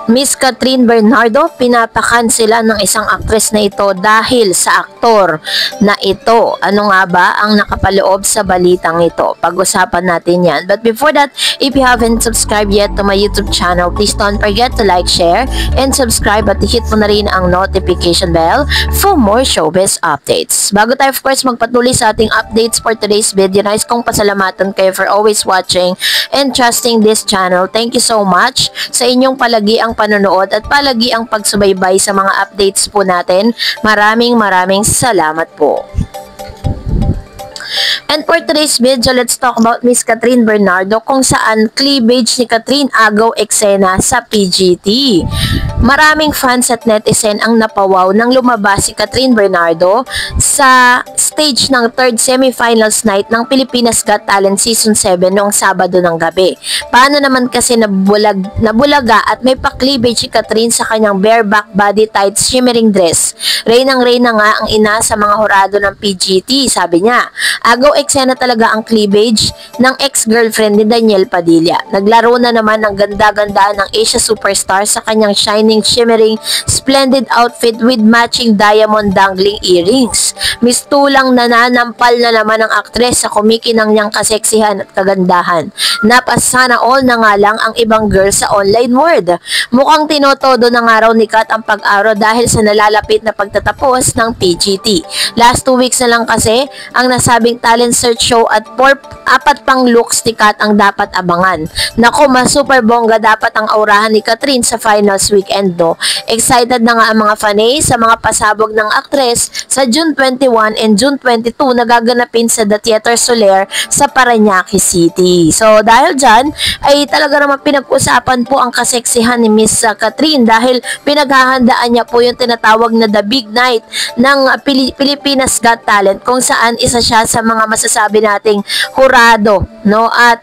Miss Catherine Bernardo, pinapakansela ng isang aktres na ito dahil sa aktor na ito. Ano nga ba ang nakapaloob sa balitang ito? Pag-usapan natin yan. But before that, if you haven't subscribed yet to my YouTube channel, please don't forget to like, share, and subscribe at hit mo na rin ang notification bell for more showbiz updates. Bago tayo of course magpatuloy sa ating updates for today's video, nais kong pasalamatan kayo for always watching and trusting this channel. Thank you so much sa inyong palagi ang panonood at palagi ang pagsubaybay sa mga updates po natin. Maraming salamat po. And for today's video, let's talk about Miss Catherine Bernardo, kung saan cleavage ni Catherine agaw eksena sa PGT. Maraming fans at netizen ang napawaw nang lumabas si Catherine Bernardo sa stage ng 3rd semifinals night ng Pilipinas Got Talent Season 7 noong Sabado ng gabi. Paano naman kasi nabulaga at may pa-cleavage si Catherine sa kanyang bareback body tight shimmering dress. Reynang-reyna nga ang ina sa mga hurado ng PGT, sabi niya. Agaw eksena talaga ang cleavage ng ex-girlfriend ni Daniel Padilla. Naglaro na naman ng ganda-gandaan ng Asia Superstar sa kanyang shining, shimmering, splendid outfit with matching diamond dangling earrings. Mistulang nananampal na naman ang aktres sa kumikinang niyang kaseksihan at kagandahan. Napasana all na nga lang ang ibang girl sa online world. Mukhang tinotodo na nga raw ni Kat ang pag-aro dahil sa nalalapit na pagtatapos ng PGT. Last 2 weeks na lang kasi ang nasabing talent search show at 4 pang looks ni Kat ang dapat abangan. Nako, mas super bongga dapat ang aurahan ni Catherine sa finals weekend, no? Excited na nga ang mga fanay sa mga pasabog ng aktres sa June 21 and June 22 na gaganapin sa The Theater Soler sa Parañaque City. So dahil dyan ay talaga naman pinag-usapan po ang kaseksihan ni Miss Catherine dahil pinaghahandaan niya po yung tinatawag na The Big Night ng Pilipinas Got Talent, kung saan isa siya sa mga masasabi nating hurado, no? At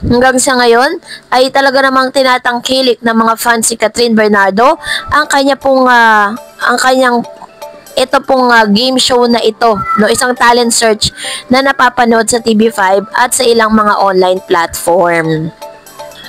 hanggang sa ngayon ay talaga namang tinatangkilik ng mga fans si Catherine Bernardo ang kanyang ito pong game show na ito, no? Isang talent search na napapanood sa TV5 at sa ilang mga online platform.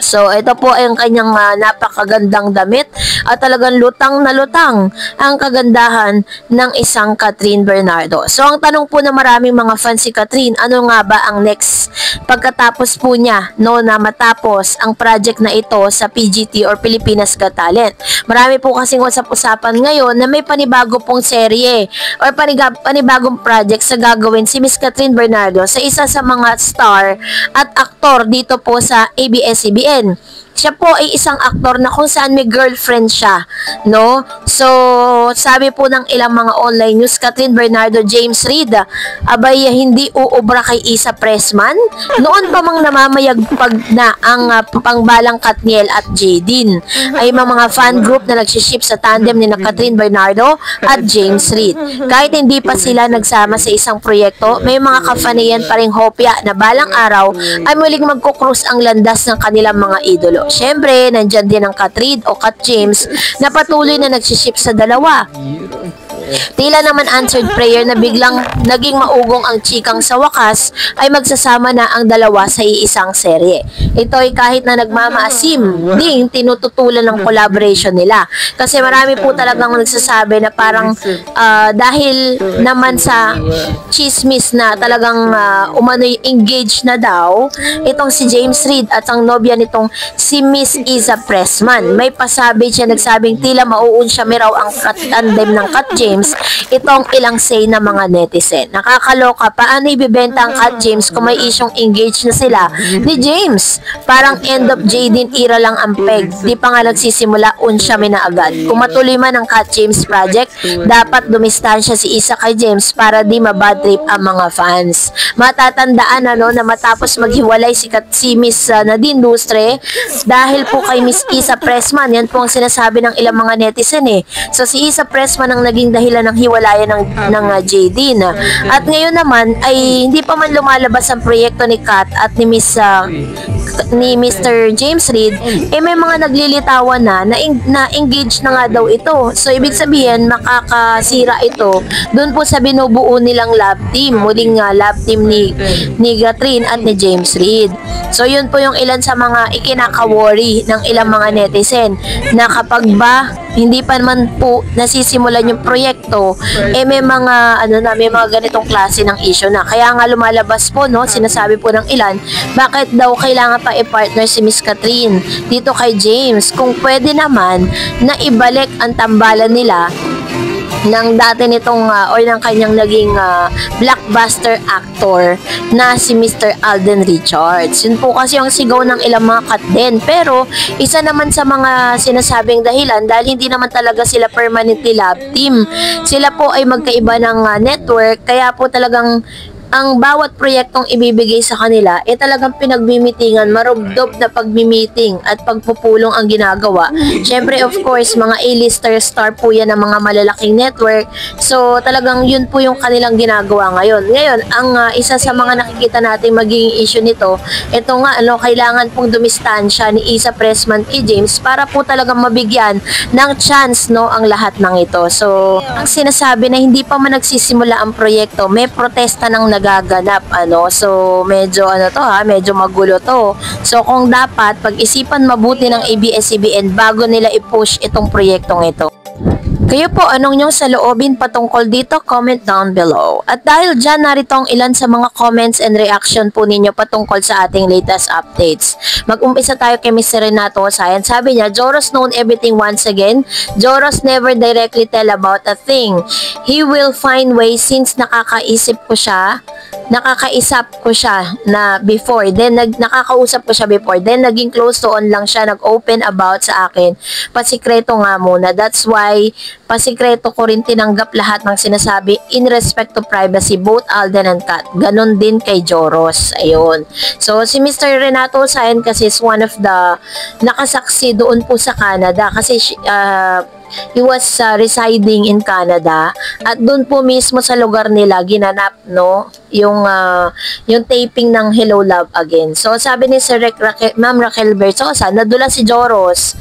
So, ito po ay ang kanyang napakagandang damit at talagang lutang na lutang ang kagandahan ng isang Catherine Bernardo. So, ang tanong po na maraming mga fans si Catherine, ano nga ba ang next pagkatapos po niya, no, na matapos ang project na ito sa PGT or Pilipinas Got Talent? Marami po kasing usap-usapan ngayon na may panibago pong serye or panibagong project sa gagawin si Miss Catherine Bernardo sa isa sa mga star at aktor dito po sa ABS-CBN. Siya po ay isang aktor na kung saan may girlfriend siya, no? So, sabi po ng ilang mga online news, Catherine Bernardo, James Reid, abay hindi uubra kay Isa Pressman. Noon pa mang namamayagpag na ang pangbalang Katniel at Jadine. Ay mga fan group na nagsiship sa tandem ni Catherine Bernardo at James Reid. Kahit hindi pa sila nagsama sa isang proyekto, may mga kafanayan pa ring hopya na balang araw ay muling magkukrus ang landas ng kanilang mga idolo. Siyempre, nandyan din ang Kat Reid o Kat James na patuloy na nagsiship sa dalawa. Tila naman answered prayer na biglang naging maugong ang chikang sa wakas ay magsasama na ang dalawa sa iisang serye. Ito ay kahit na nagmamaasim ding tinututulan ng collaboration nila. Kasi marami po talagang nagsasabi na parang dahil naman sa chismis na talagang umano'y engaged na daw itong si James Reid at ang nobya nitong si Miss Isa Pressman. May pasabi siya nagsabing tila mauun siya raw ang tandem ng Kat James. Itong ilang say na mga netizen. Nakakaloka, paano ibibenta ang Kat James kung may isyong engaged na sila ni James? Parang end of Jadine era lang ang peg. Di pa nga nagsisimula, unsya na agad. Kung matuloy man ang Kat James project, dapat dumistansya si Isa kay James para di mabad trip ang mga fans. Matatandaan na matapos maghiwalay si Miss Nadine Lustre dahil po kay Miss Isa Pressman, yan po ang sinasabi ng ilang mga netizen eh. So si Isa Pressman ang naging dahilan ng hiwalayan ng Jadine. At ngayon naman ay hindi pa man lumalabas ang proyekto ni Kat at ni Miss ni Mr. James Reid, may mga naglilitawan na engage na nga daw ito. So, ibig sabihin, makakasira ito dun po sa binubuo nilang love team. Muling love team ni Catherine at ni James Reid. So, yun po yung ilan sa mga ikinaka-worry ng ilang mga netizen na kapag ba hindi pa naman po nasisimulan yung proyekto, may mga may mga ganitong klase ng issue na. Kaya nga lumalabas po, no, sinasabi po ng ilan, bakit daw kailangan pa i-partner si Miss Catherine dito kay James kung pwede naman na ibalik ang tambalan nila ng dati nitong or ng kanyang naging blockbuster actor na si Mr. Alden Richards. Yun po kasi yung sigaw ng ilang mga kat din. Pero isa naman sa mga sinasabing dahilan dahil hindi naman talaga sila permanently love team. Sila po ay magkaiba ng network, kaya po talagang ang bawat proyektong ibibigay sa kanila talagang pinagmimitingan, marubdob na pagmimiting at pagpupulong ang ginagawa. Syempre, of course, mga A-lister star po yan ng mga malalaking network. So, talagang yun po yung kanilang ginagawa ngayon. Ngayon, ang isa sa mga nakikita natin magiging issue nito, ito nga, kailangan pong dumistansya ni Isa Pressman kay James para po talagang mabigyan ng chance, ang lahat ng ito. So, ang sinasabi na hindi pa man nagsisimula ang proyekto, may protesta ng nagaganap, so medyo medyo magulo to. So kung dapat pag-isipan mabuti ng ABS-CBN bago nila i-push itong proyektong ito. Kayo po, anong nyong saloobin patungkol dito? Comment down below. At dahil dyan, narito ang ilan sa mga comments and reaction po ninyo patungkol sa ating latest updates. Mag-umpisa tayo kay Mr. Renato Sayan. Sabi niya, Joros known everything once again. Joros never directly tell about a thing. He will find ways since nakakaisap ko siya na before. Then, nakakausap ko siya before. Then, naging close to on lang siya. Nag-open about sa akin. Pasikreto nga muna. That's why pasikreto ko rin tinanggap lahat ng sinasabi in respect to privacy, both Alden and Kat. Ganon din kay Joros. Ayun. So, si Mr. Renato Sayan kasi is one of the nakasaksi doon po sa Canada kasi he was residing in Canada at doon po mismo sa lugar nila ginanap yung taping ng Hello Love Again. So, sabi ni Sir Ma'am Raquel Bersosa, nadula si Joros.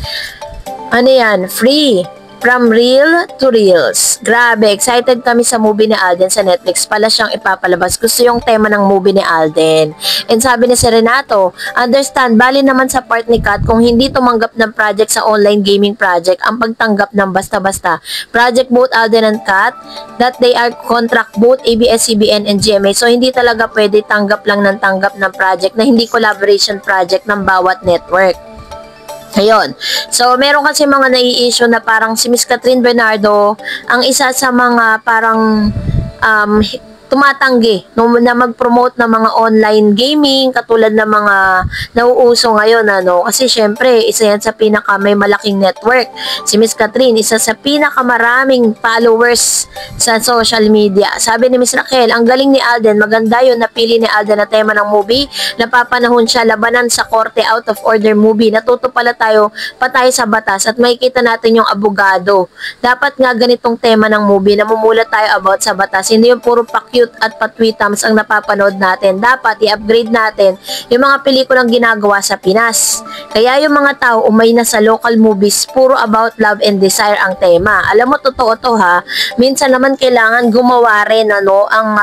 Free. From real to reels. Grabe, excited kami sa movie ni Alden sa Netflix. Pala siyang ipapalabas. Gusto yung tema ng movie ni Alden. And sabi ni Renato, understand, bali naman sa part ni Kat kung hindi tumanggap ng project sa online gaming project, ang pagtanggap ng basta-basta. Project both Alden and Kat, that they are contract both ABS-CBN and GMA. So, hindi talaga pwede tanggap lang ng project na hindi collaboration project ng bawat network. Ayun. So, meron kasi mga nai-issue na parang si Miss Catherine Bernardo, ang isa sa mga parang tumatanggi na mag-promote ng mga online gaming katulad ng mga nauuso ngayon kasi syempre isa yan sa pinaka may malaking network. Si Miss Catherine isa sa pinakamaraming followers sa social media. Sabi ni Miss Raquel, ang galing ni Alden, maganda yun, napili ni Alden na tema ng movie, napapanahon siya, labanan sa korte, out of order movie, natuto pala tayo patay sa batas at makikita natin yung abogado. Dapat nga ganitong tema ng movie, namumulat tayo about sa batas, hindi yung puro pakyo at patwitams ang napapanood natin. Dapat i-upgrade natin yung mga pelikulang ginagawa sa Pinas. Kaya yung mga tao umay na sa local movies, puro about love and desire ang tema. Alam mo, totoo to ha. Minsan naman kailangan gumawa rin ang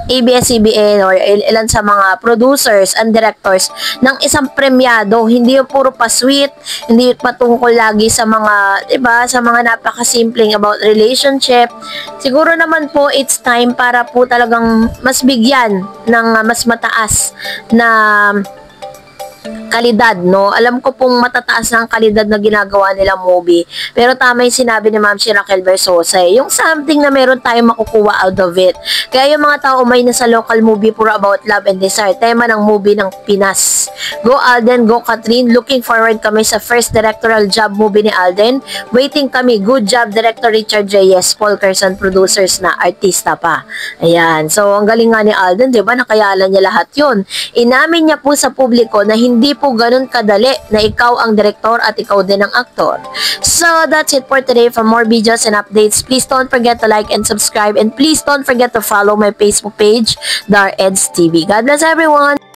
ABS-CBN or ilan sa mga producers and directors ng isang premyado, hindi yung puro pa-sweet, hindi patungkol lagi sa mga, diba, sa mga napakasimpleng about relationship. Siguro naman po it's time para po talagang mas bigyan ng mas mataas na kalidad, Alam ko pong matataas na ang kalidad na ginagawa nilang movie. Pero tama yung sinabi ni Ma'am Raquel Bersosa, yung something na meron tayong makukuha out of it. Kaya yung mga tao may na sa local movie puro about love and desire. Tema ng movie ng Pinas. Go Alden, go Catherine. Looking forward kami sa first directorial job movie ni Alden. Waiting kami. Good job, Director Richard Reyes, Paul Carson, producers na artista pa. Ayan. So, ang galing nga ni Alden, diba? Nakayalan niya lahat yun. Inamin niya po sa publiko na hindi po ganun kadali na ikaw ang direktor at ikaw din ang aktor. So, that's it for today. For more videos and updates, please don't forget to like and subscribe, and please don't forget to follow my Facebook page, Dar Eds TV. God bless everyone!